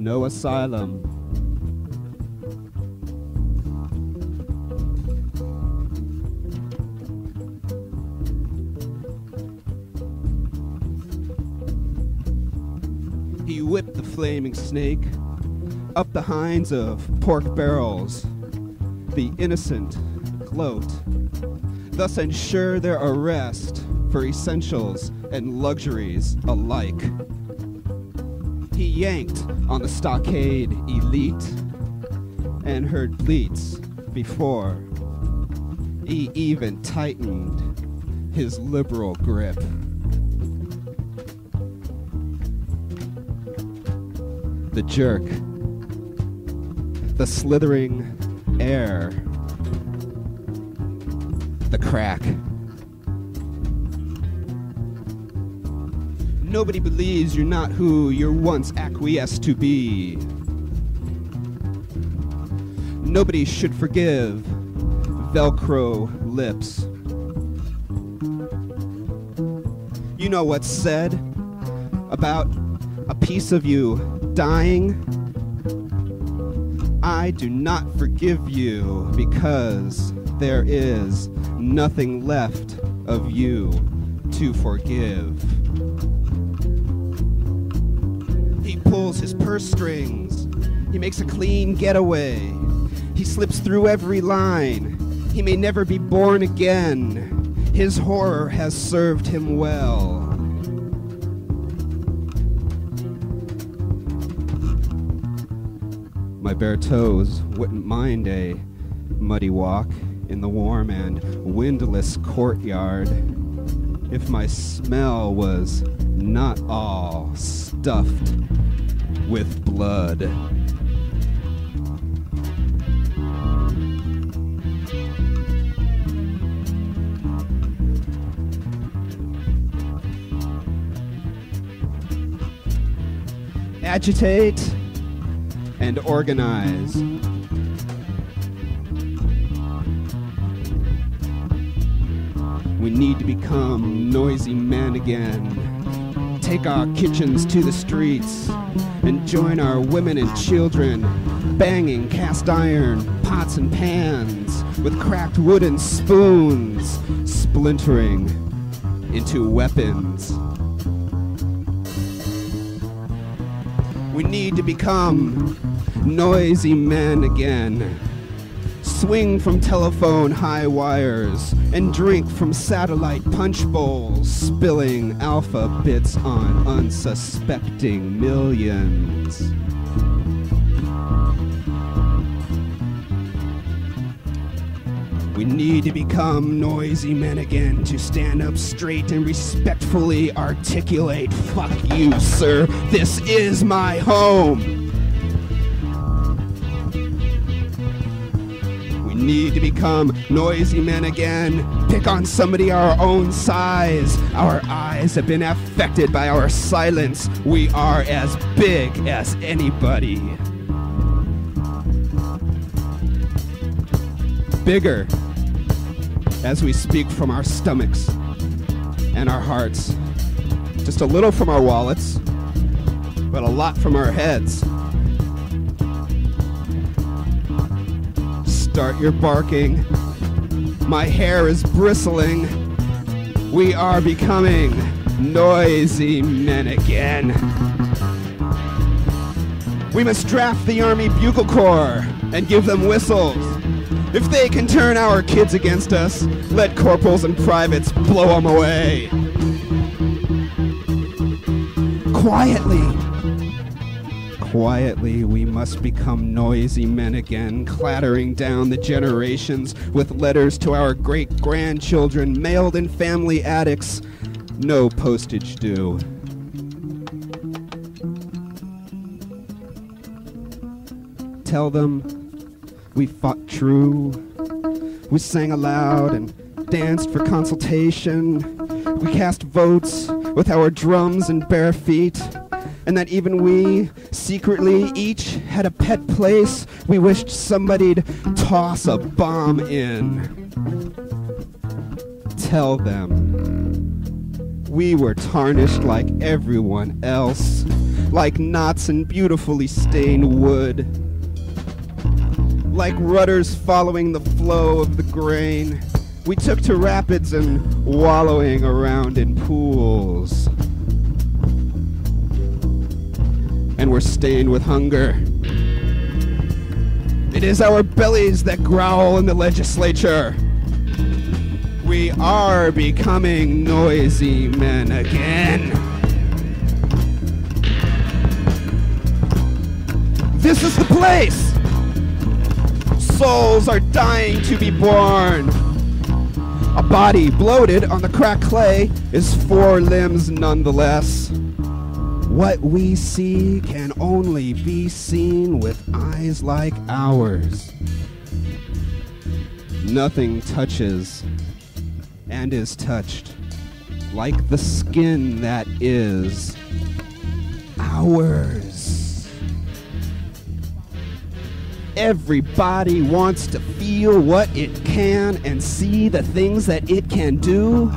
no asylum. He whipped the flaming snake up the hinds of pork barrels. The innocent gloat, thus ensure their arrest for essentials and luxuries alike. He yanked on the stockade elite and heard bleats before he even tightened his liberal grip. The jerk, the slithering air, the crack. Nobody believes you're not who you're once acquiesced to be. Nobody should forgive Velcro lips. You know what's said about a piece of you dying? I do not forgive you because there is nothing left of you to forgive. He pulls his purse strings. He makes a clean getaway. He slips through every line. He may never be born again. His horror has served him well. My bare toes wouldn't mind a muddy walk in the warm and windless courtyard if my smell was not all stuffed with blood. Agitate and organize. We need to become noisy men again. Take our kitchens to the streets and join our women and children banging cast iron pots and pans with cracked wooden spoons splintering into weapons. We need to become noisy men again. Swing from telephone high wires and drink from satellite punch bowls, spilling alpha bits on unsuspecting millions. We need to become noisy men again to stand up straight and respectfully articulate, "Fuck you, sir, this is my home." We need to become noisy men again, pick on somebody our own size. Our eyes have been affected by our silence. We are as big as anybody. Bigger as we speak from our stomachs and our hearts. Just a little from our wallets, but a lot from our heads. Start your barking. My hair is bristling. We are becoming noisy men again. We must draft the Army Bugle Corps and give them whistles. If they can turn our kids against us, let corporals and privates blow them away. Quietly, we must become noisy men again, clattering down the generations with letters to our great-grandchildren mailed in family attics. No postage due. Tell them we fought true. We sang aloud and danced for consultation. We cast votes with our drums and bare feet. And that even we, secretly, each had a pet place we wished somebody'd toss a bomb in. Tell them we were tarnished like everyone else. like knots in beautifully stained wood, like rudders following the flow of the grain. We took to rapids and wallowing around in pools, and we're stained with hunger. It is our bellies that growl in the legislature. We are becoming noisy men again. This is the place. Souls are dying to be born. A body bloated on the cracked clay is 4 limbs nonetheless. What we see can only be seen with eyes like ours. Nothing touches and is touched like the skin that is ours. Everybody wants to feel what it can and see the things that it can do.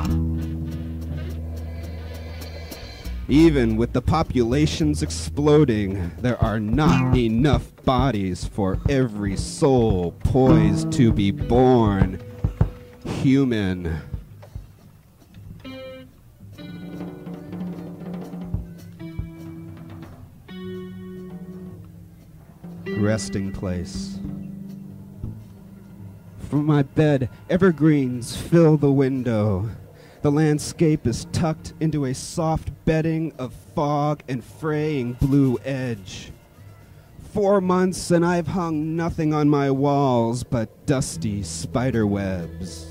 Even with the populations exploding, there are not enough bodies for every soul poised to be born human. Resting place. From my bed, evergreens fill the window. The landscape is tucked into a soft bedding of fog and fraying blue edge. 4 months and I've hung nothing on my walls but dusty spider webs.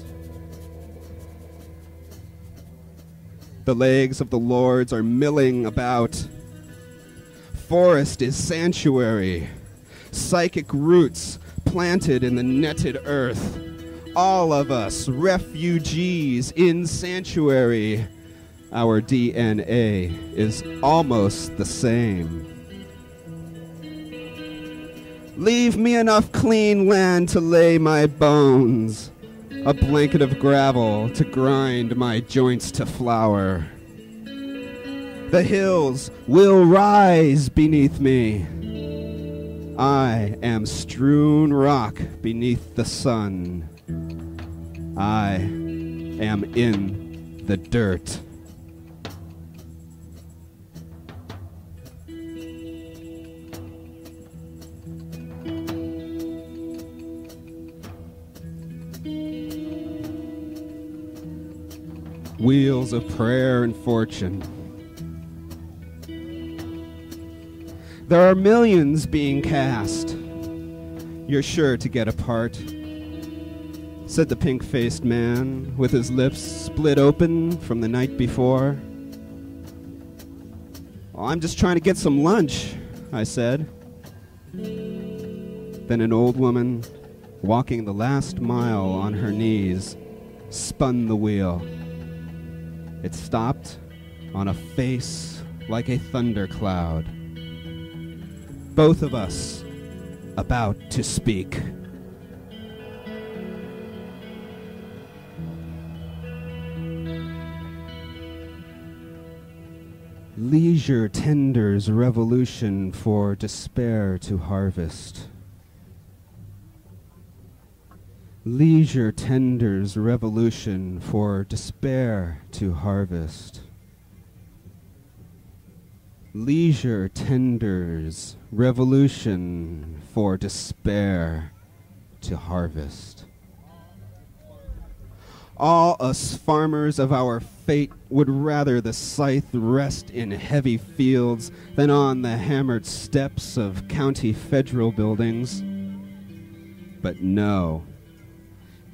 The legs of the lords are milling about. Forest is sanctuary. Psychic roots planted in the netted earth. All of us refugees in sanctuary. Our DNA is almost the same. Leave me enough clean land to lay my bones, a blanket of gravel to grind my joints to flour. The hills will rise beneath me. I am strewn rock beneath the sun. I am in the dirt. Wheels of prayer and fortune. There are millions being cast. You're sure to get a part, said the pink-faced man with his lips split open from the night before. Well, I'm just trying to get some lunch, I said. Then an old woman, walking the last mile on her knees, spun the wheel. It stopped on a face like a thundercloud. Both of us about to speak. Leisure tenders revolution for despair to harvest. Leisure tenders revolution for despair to harvest. Leisure tenders revolution for despair to harvest. All us farmers of our fate would rather the scythe rest in heavy fields than on the hammered steps of county federal buildings. But no.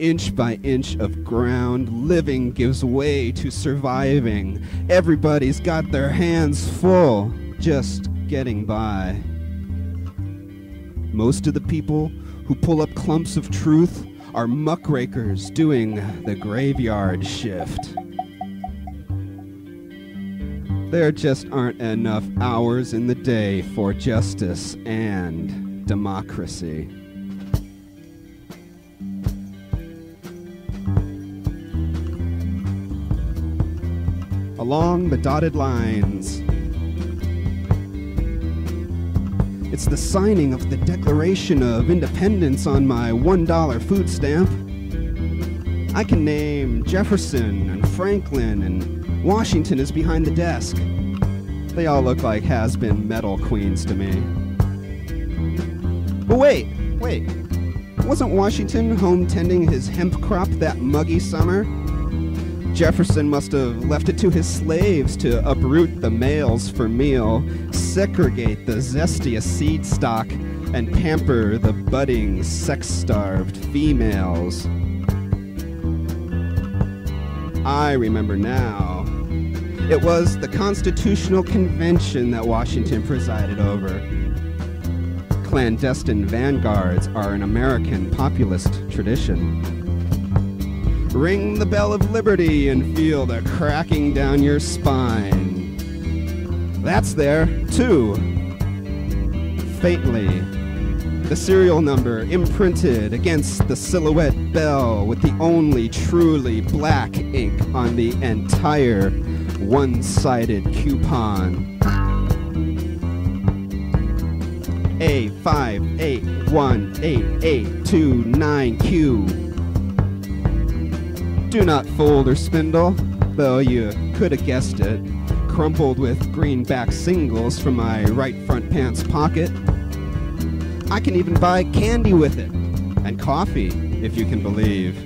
Inch by inch of ground, living gives way to surviving. Everybody's got their hands full, just getting by. Most of the people who pull up clumps of truth are muckrakers doing the graveyard shift. There just aren't enough hours in the day for justice and democracy. Along the dotted lines, It's the signing of the Declaration of Independence on my $1 food stamp. I can name Jefferson and Franklin, and Washington is behind the desk. They all look like has-been metal queens to me. But wait. Wasn't Washington home tending his hemp crop that muggy summer? Jefferson must have left it to his slaves to uproot the males for meal, segregate the zestiest seed stock, and pamper the budding, sex-starved females. I remember now. It was the Constitutional Convention that Washington presided over. Clandestine vanguards are an American populist tradition. Ring the bell of liberty and feel the cracking down your spine. That's there, too. Faintly, the serial number imprinted against the silhouette bell with the only truly black ink on the entire one-sided coupon. A58188829Q. Do not fold or spindle, though you could have guessed it, crumpled with greenback singles from my right front pants pocket. I can even buy candy with it, and coffee, if you can believe,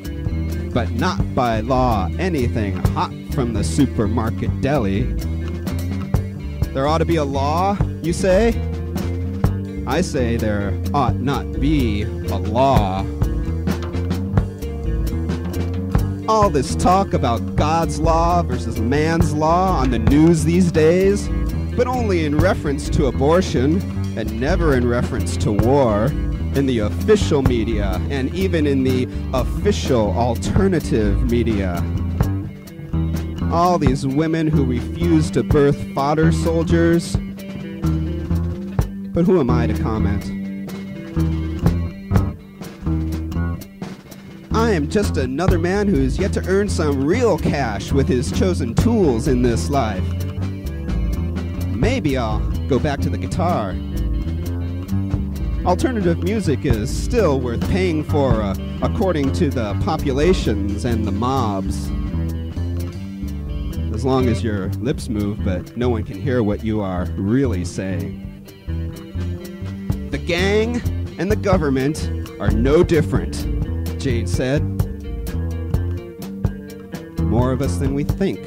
but not by law anything hot from the supermarket deli. There ought to be a law, you say? I say there ought not be a law. All this talk about God's law versus man's law on the news these days, but only in reference to abortion and never in reference to war, in the official media and even in the official alternative media. All these women who refuse to birth fodder soldiers. But who am I to comment? I am just another man who's yet to earn some real cash with his chosen tools in this life. Maybe I'll go back to the guitar. Alternative music is still worth paying for, according to the populations and the mobs. As long as your lips move, but no one can hear what you are really saying. The gang and the government are no different, Jade said. More of us than we think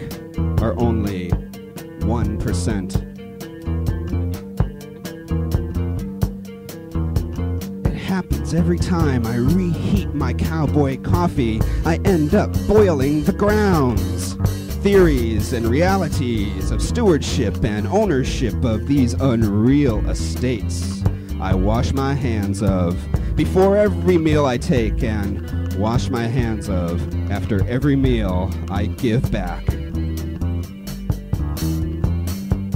are only 1%. It happens every time I reheat my cowboy coffee. I end up boiling the grounds. Theories and realities of stewardship and ownership of these unreal estates I wash my hands of before every meal I take, and wash my hands of after every meal I give back.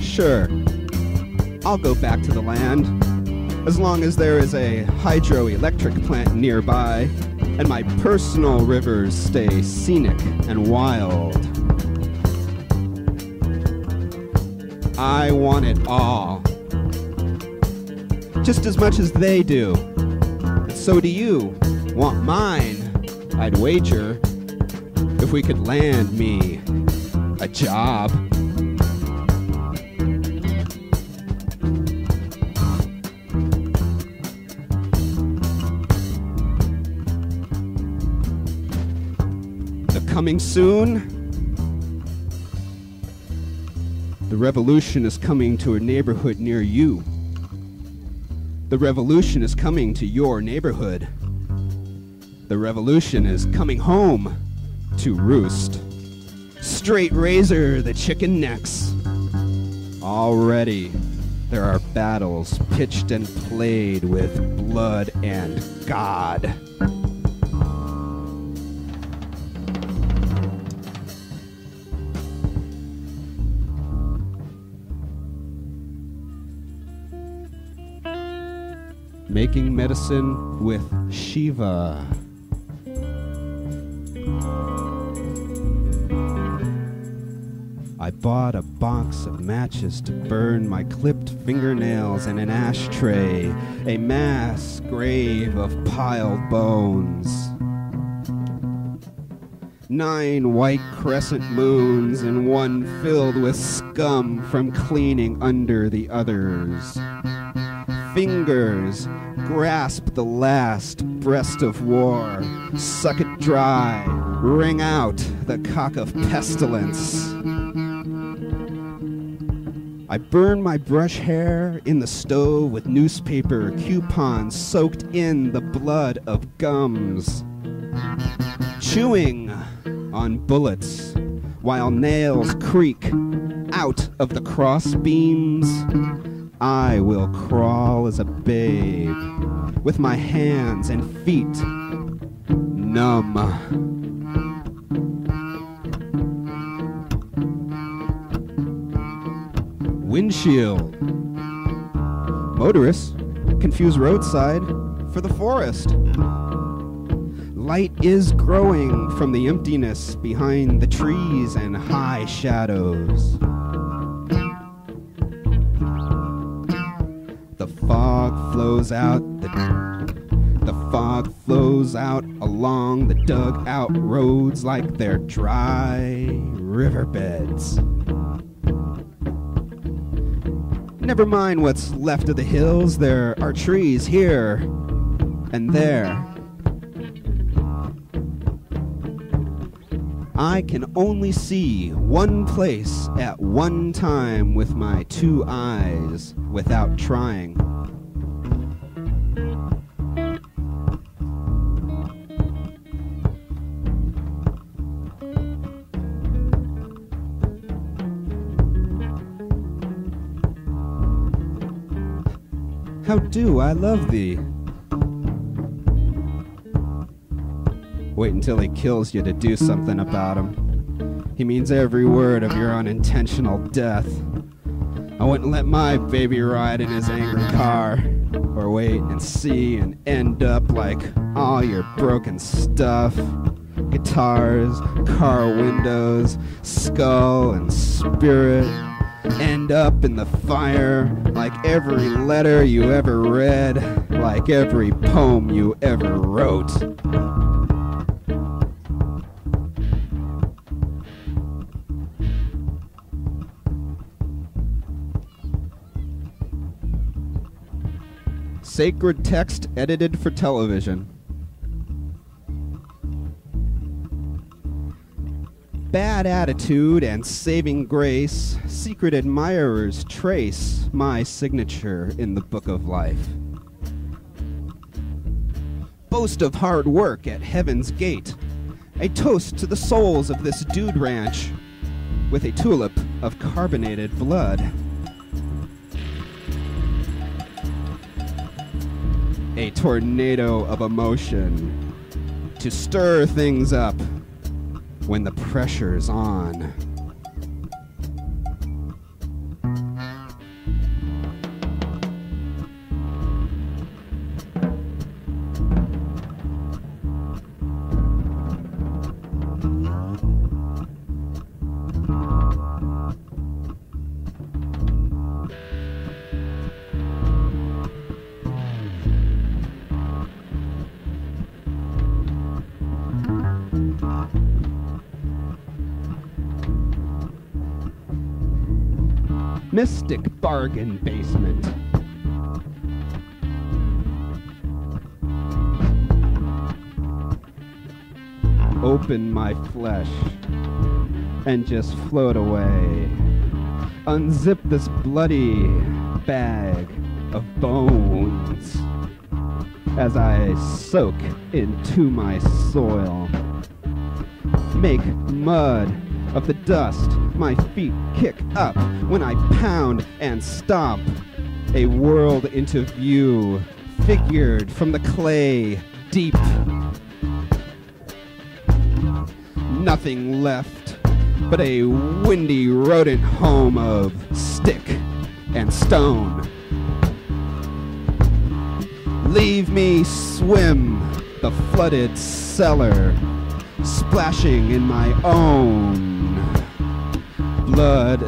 Sure, I'll go back to the land, as long as there is a hydroelectric plant nearby, and my personal rivers stay scenic and wild. I want it all. Just as much as they do. And so do you. Want mine, I'd wager, if we could land me a job. The coming soon? The revolution is coming to a neighborhood near you. The revolution is coming to your neighborhood. The revolution is coming home to roost. Straight razor the chicken necks. Already there are battles pitched and played with blood and God. Making medicine with Shiva. I bought a box of matches to burn my clipped fingernails and an ashtray, a mass grave of piled bones. 9 white crescent moons and one filled with scum from cleaning under the others. Fingers grasp the last breast of war, suck it dry, wring out the cock of pestilence. I burn my brush hair in the stove with newspaper coupons soaked in the blood of gums. Chewing on bullets while nails creak out of the cross beams, I will crawl as a babe with my hands and feet numb. Windshield. Motorists confuse roadside for the forest. Light is growing from the emptiness behind the trees and high shadows. The fog flows out along the dug-out roads like they're dry riverbeds. Never mind what's left of the hills, there are trees here and there. I can only see one place at one time with my 2 eyes without trying. How do I love thee? Wait until he kills you to do something about him. He means every word of your unintentional death. I wouldn't let my baby ride in his angry car, or wait and see and end up like all your broken stuff. Guitars, car windows, skull and spirit. End up in the fire like every letter you ever read, like every poem you ever wrote. Sacred text edited for television. Bad attitude and saving grace, secret admirers trace my signature in the book of life. Boast of hard work at heaven's gate, a toast to the souls of this dude ranch with a tulip of carbonated blood. A tornado of emotion to stir things up when the pressure's on. Mystic bargain basement. Open my flesh and just float away. Unzip this bloody bag of bones as I soak into my soil. Make mud of the dust my feet kick up when I pound and stomp. A world into view, figured from the clay deep. Nothing left but a windy rodent home of stick and stone. Leave me swim the flooded cellar, splashing in my own blood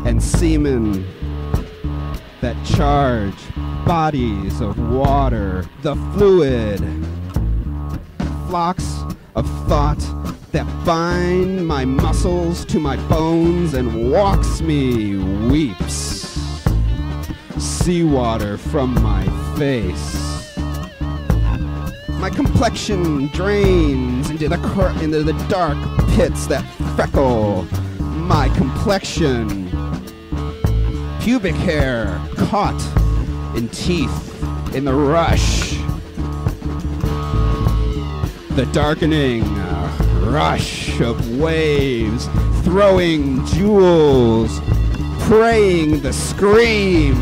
and semen that charge bodies of water, the fluid, flocks of thought that bind my muscles to my bones and walks me, weeps seawater from my face. My complexion drains into the dark pits that freckle my complexion. Pubic hair caught in teeth in the rush. The darkening rush of waves, throwing jewels, praying the scream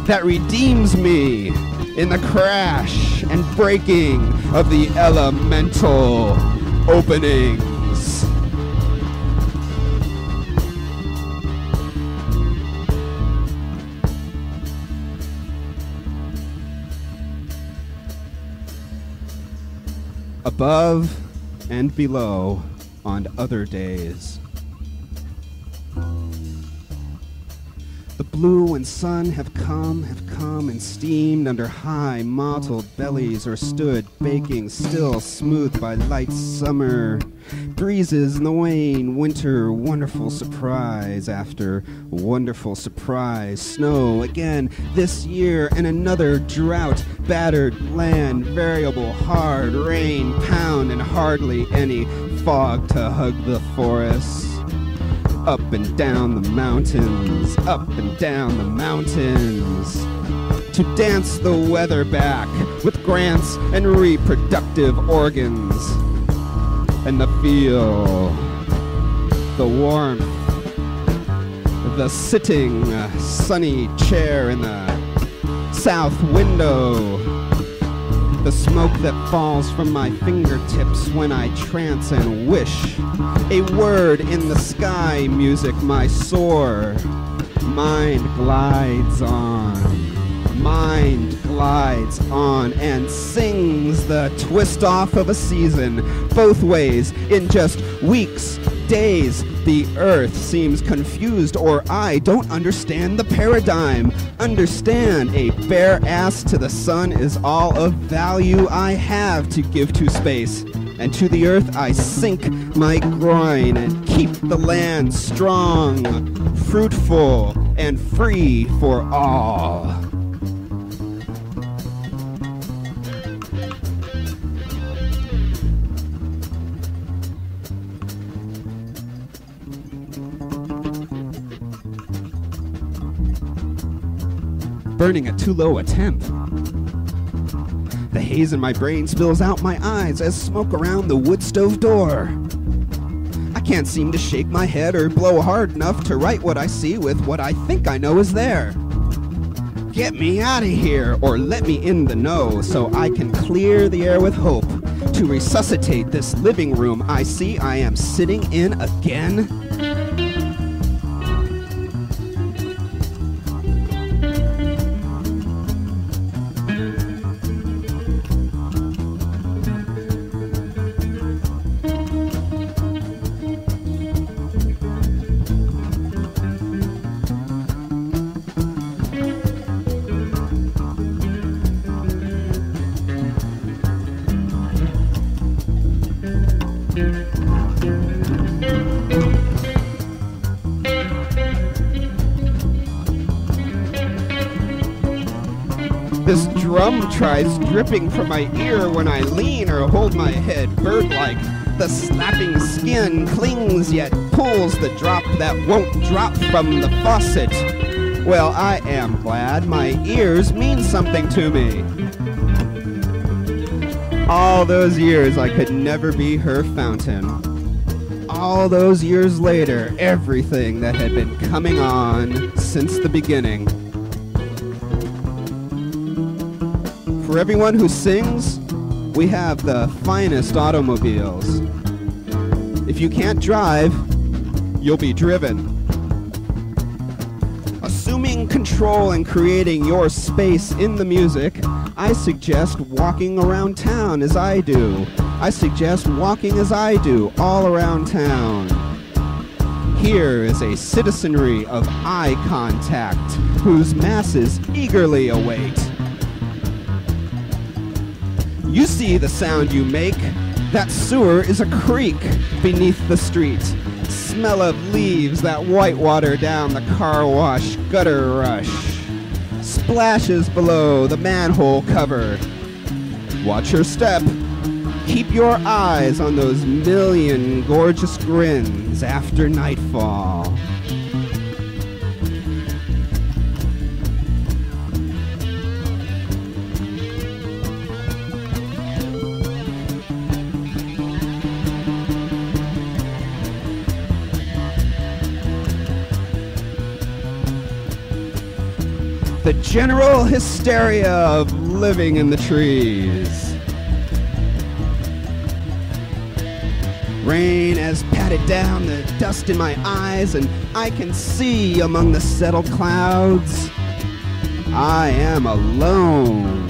that redeems me in the crash and breaking of the elemental openings. Above and below on other days. The blue and sun have come and steamed under high mottled bellies, or stood baking still smooth by light summer breezes in the wane winter. Wonderful surprise after wonderful surprise. Snow again this year, and another drought battered land. Variable hard rain pound, and hardly any fog to hug the forests. Up and down the mountains, up and down the mountains, to dance the weather back with grants and reproductive organs, and the feel, the warmth, the sitting sunny chair in the south window, the smoke that falls from my fingertips when I trance and wish. A word in the sky, music, my sore mind glides on. Mind glides on and sings the twist off of a season, both ways in just weeks, days. The earth seems confused, or I don't understand the paradigm. Understand a bare ass to the sun is all of value I have to give to space. And to the earth I sink my groin and keep the land strong, fruitful, and free for all. Burning at too low a temp. The haze in my brain spills out my eyes as smoke around the wood stove door. I can't seem to shake my head or blow hard enough to write what I see with what I think I know is there. Get me out of here, or let me in the know so I can clear the air with hope to resuscitate this living room I see I am sitting in again. This drum tries dripping from my ear when I lean or hold my head bird-like. The slapping skin clings yet pulls the drop that won't drop from the faucet. Well, I am glad my ears mean something to me. All those years I could never be her fountain. All those years later, everything that had been coming on since the beginning. For everyone who sings, we have the finest automobiles. If you can't drive, you'll be driven. Assuming control and creating your space in the music, I suggest walking around town as I do. I suggest walking as I do all around town. Here is a citizenry of eye contact, whose masses eagerly await. You see the sound you make. That sewer is a creek beneath the street. Smell of leaves that whitewater down the car wash gutter rush. Splashes below the manhole cover. Watch your step. Keep your eyes on those million gorgeous grins after nightfall. The general hysteria of living in the trees. Rain has patted down the dust in my eyes, and I can see among the settled clouds. I am alone,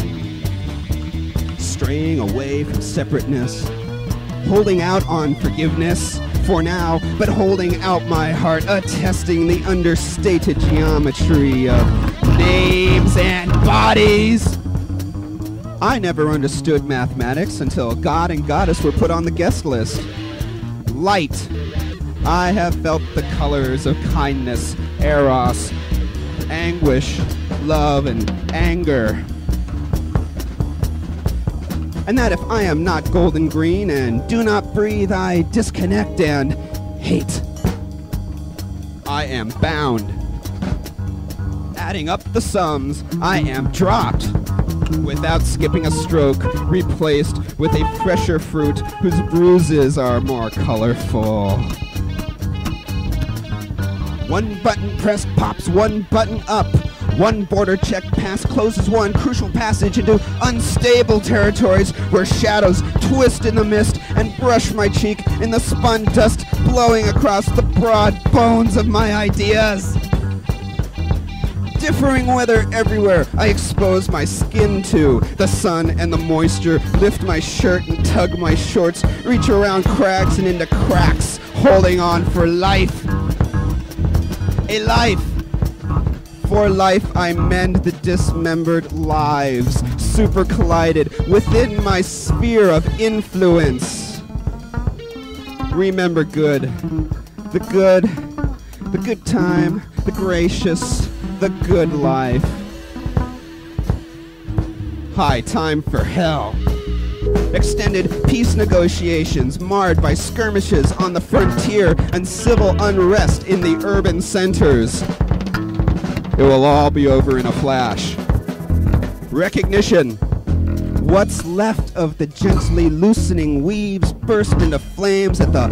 straying away from separateness, holding out on forgiveness for now, but holding out my heart, attesting the understated geometry of names and bodies. I never understood mathematics until God and Goddess were put on the guest list. Light. I have felt the colors of kindness, eros, anguish, love, and anger. And that if I am not golden green and do not breathe, I disconnect and hate. I am bound. Adding up the sums, I am dropped. Without skipping a stroke, replaced with a fresher fruit whose bruises are more colorful. One button pressed pops one button up. One border check pass closes one crucial passage into unstable territories where shadows twist in the mist and brush my cheek in the spun dust blowing across the broad bones of my ideas. Differing weather everywhere I expose my skin to. The sun and the moisture lift my shirt and tug my shorts, reach around cracks and into cracks, holding on for life. A life. For life I mend the dismembered lives, super collided within my sphere of influence. Remember good. The good time, the gracious, the good life. High time for hell. Extended peace negotiations marred by skirmishes on the frontier and civil unrest in the urban centers. It will all be over in a flash. Recognition. What's left of the gently loosening weaves burst into flames at the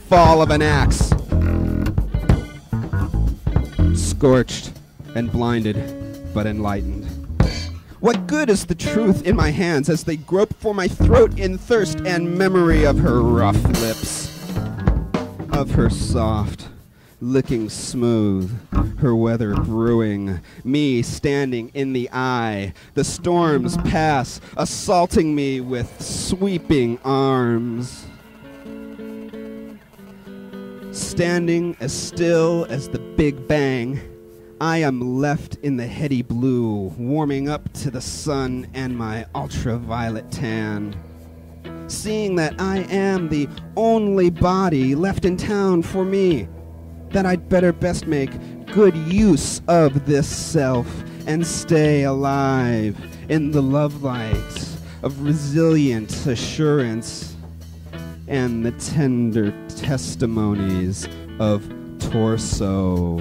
fall of an axe. Scorched and blinded, but enlightened. What good is the truth in my hands as they grope for my throat in thirst and memory of her rough lips, of her soft, licking smooth, her weather brewing, me standing in the eye, the storms pass, assaulting me with sweeping arms. Standing as still as the Big Bang, I am left in the heady blue, warming up to the sun and my ultraviolet tan. Seeing that I am the only body left in town for me, that I'd better best make good use of this self and stay alive in the love light of resilient assurance and the tender testimonies of torso.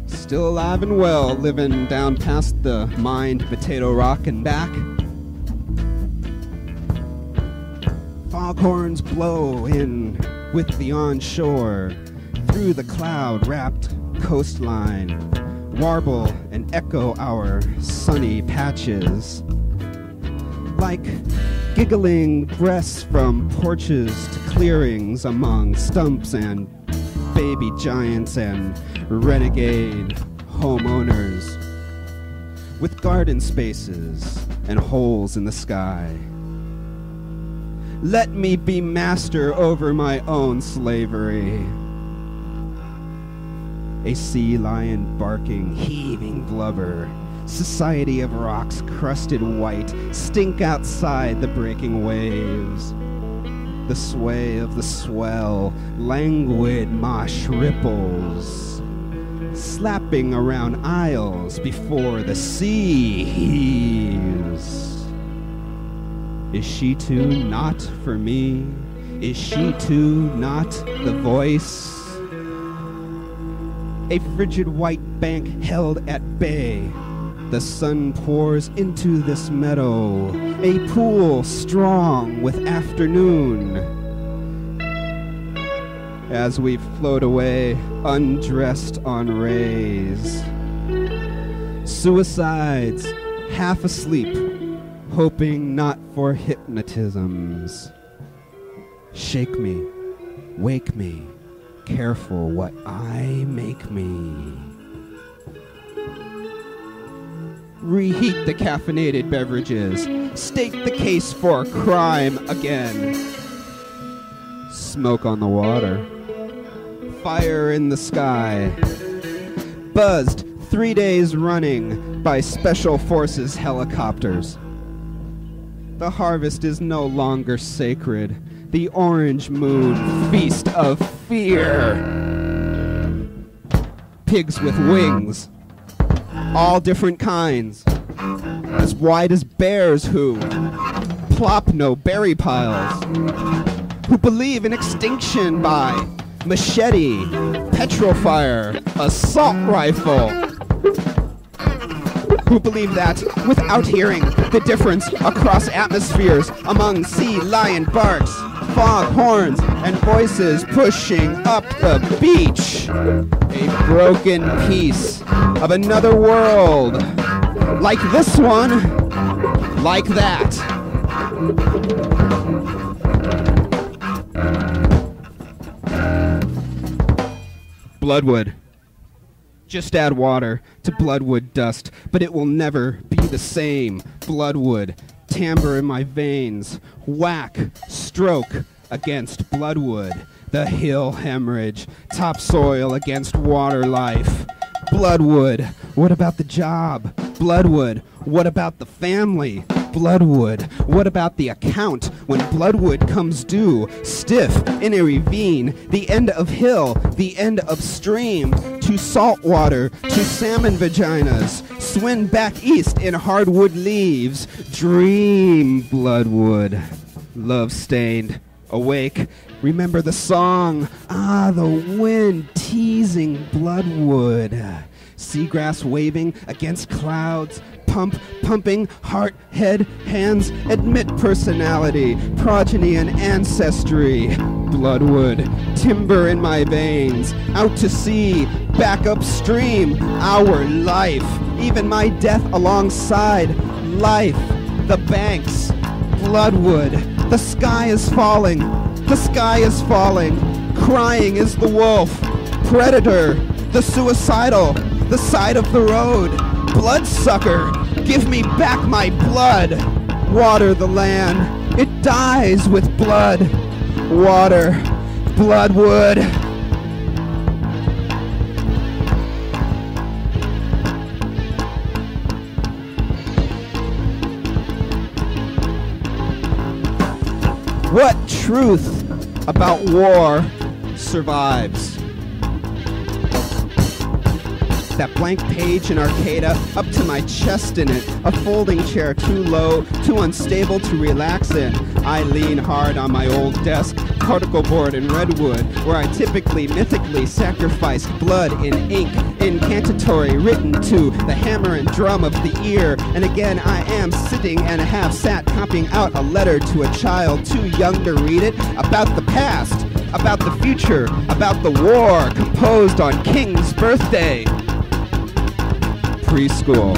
Still alive and well, living down past the mined Potato Rock and back. Foghorns blow in with the onshore, through the cloud-wrapped coastline, warble and echo our sunny patches. Like giggling breaths from porches to clearings among stumps and baby giants and renegade homeowners with garden spaces and holes in the sky. Let me be master over my own slavery. A sea lion barking, heaving blubber. Society of rocks crusted white stink outside the breaking waves. The sway of the swell, languid mosh ripples, slapping around aisles before the sea heaves. Is she too not for me? Is she too not the voice? A frigid white bank held at bay. The sun pours into this meadow, a pool strong with afternoon. As we float away, undressed on rays. Suicides, half asleep, hoping not for hypnotisms. Shake me, wake me, careful what I make me. Reheat the caffeinated beverages. State the case for crime again. Smoke on the water. Fire in the sky. Buzzed 3 days running by Special Forces helicopters. The harvest is no longer sacred. The orange moon feast of fear. Pigs with wings. All different kinds, as wide as bears who plop no berry piles, who believe in extinction by machete, petrol fire, assault rifle, who believe that without hearing the difference across atmospheres among sea lion barks, fog horns, and voices pushing up the beach. A broken piece of another world. Like this one, like that. Bloodwood. Just add water to Bloodwood dust, but it will never be the same. Bloodwood. Timbre in my veins, whack, stroke against Bloodwood, the hill hemorrhage, topsoil against water life. Bloodwood, what about the job? Bloodwood, what about the family? Bloodwood, what about the account when Bloodwood comes due, stiff in a ravine, the end of hill, the end of stream, to salt water, to salmon vaginas, swim back east in hardwood leaves, dream Bloodwood, love-stained, awake, remember the song, the wind teasing Bloodwood, seagrass waving against clouds, pumping, heart, head, hands, admit personality, progeny and ancestry. Bloodwood, timber in my veins, out to sea, back upstream, our life, even my death alongside life, the banks, Bloodwood, the sky is falling, the sky is falling, crying is the wolf, predator, the suicidal, the side of the road, bloodsucker, give me back my blood. Water the land, it dies with blood. Water, Bloodwood. What truth about war survives? That blank page in Arcata, up to my chest in it, a folding chair too low, too unstable to relax in. I lean hard on my old desk, particle board in redwood, where I typically, mythically sacrificed blood in ink, incantatory, written to the hammer and drum of the ear. And again, I am sitting and have sat copying out a letter to a child too young to read it, about the past, about the future, about the war, composed on King's birthday. Preschool.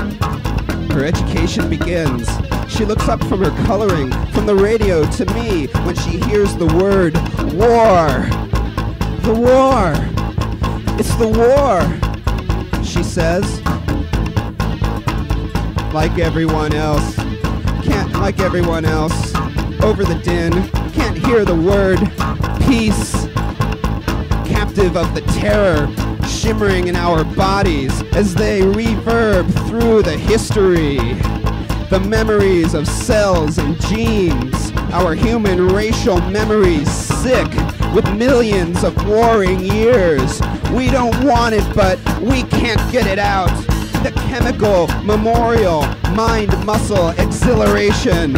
Her education begins. She looks up from her coloring, from the radio to me, when she hears the word war. The war. It's the war. she says. Like everyone else, can't like everyone else. Over the din, can't hear the word peace. Captive of the terror shimmering in our bodies as they reverb through the history. The memories of cells and genes, our human racial memories sick with millions of warring years. We don't want it, but we can't get it out. The chemical, memorial, mind-muscle exhilaration.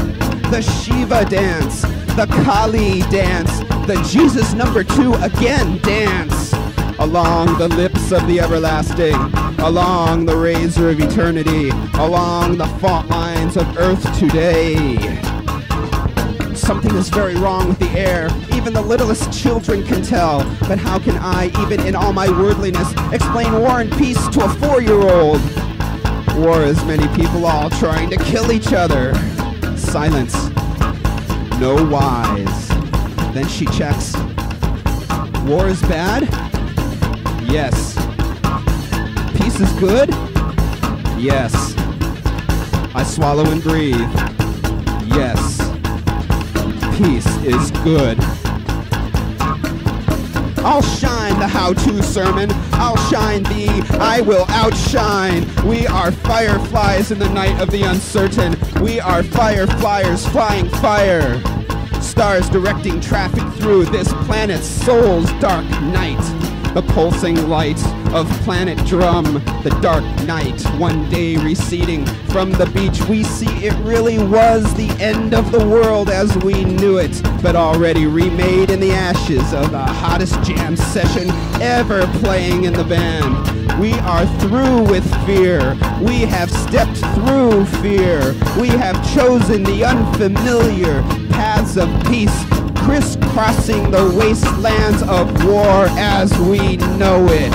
The Shiva dance, the Kali dance, the Jesus number 2 again dance. Along the lips of the everlasting, along the razor of eternity, along the fault lines of earth today. Something is very wrong with the air, even the littlest children can tell. But how can I, even in all my wordliness, explain war and peace to a 4-year-old? War is many people all trying to kill each other. Silence. No whys. Then she checks. War is bad? Yes. Peace is good? Yes. I swallow and breathe. Yes. Peace is good. I'll shine the how-to sermon. I'll shine thee. I will outshine. We are fireflies in the night of the uncertain. We are firefliers flying fire. Stars directing traffic through this planet's soul's dark night. The pulsing light of planet drum, the dark night, one day receding from the beach. We see it really was the end of the world as we knew it, but already remade in the ashes of the hottest jam session ever playing in the band. We are through with fear. We have stepped through fear. We have chosen the unfamiliar paths of peace, crisscrossing the wastelands of war as we know it.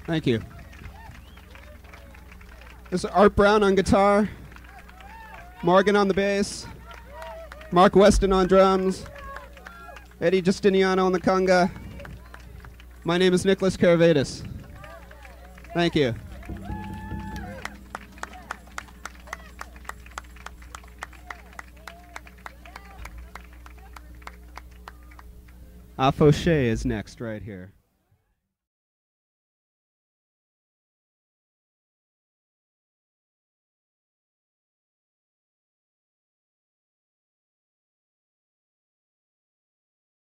Thank you. This is Art Brown on guitar, Morgan on the bass, Mark Weston on drums, Eddie Justiniano on the conga. My name is Nicholas Karavatos. Thank you. Fauché is next right here.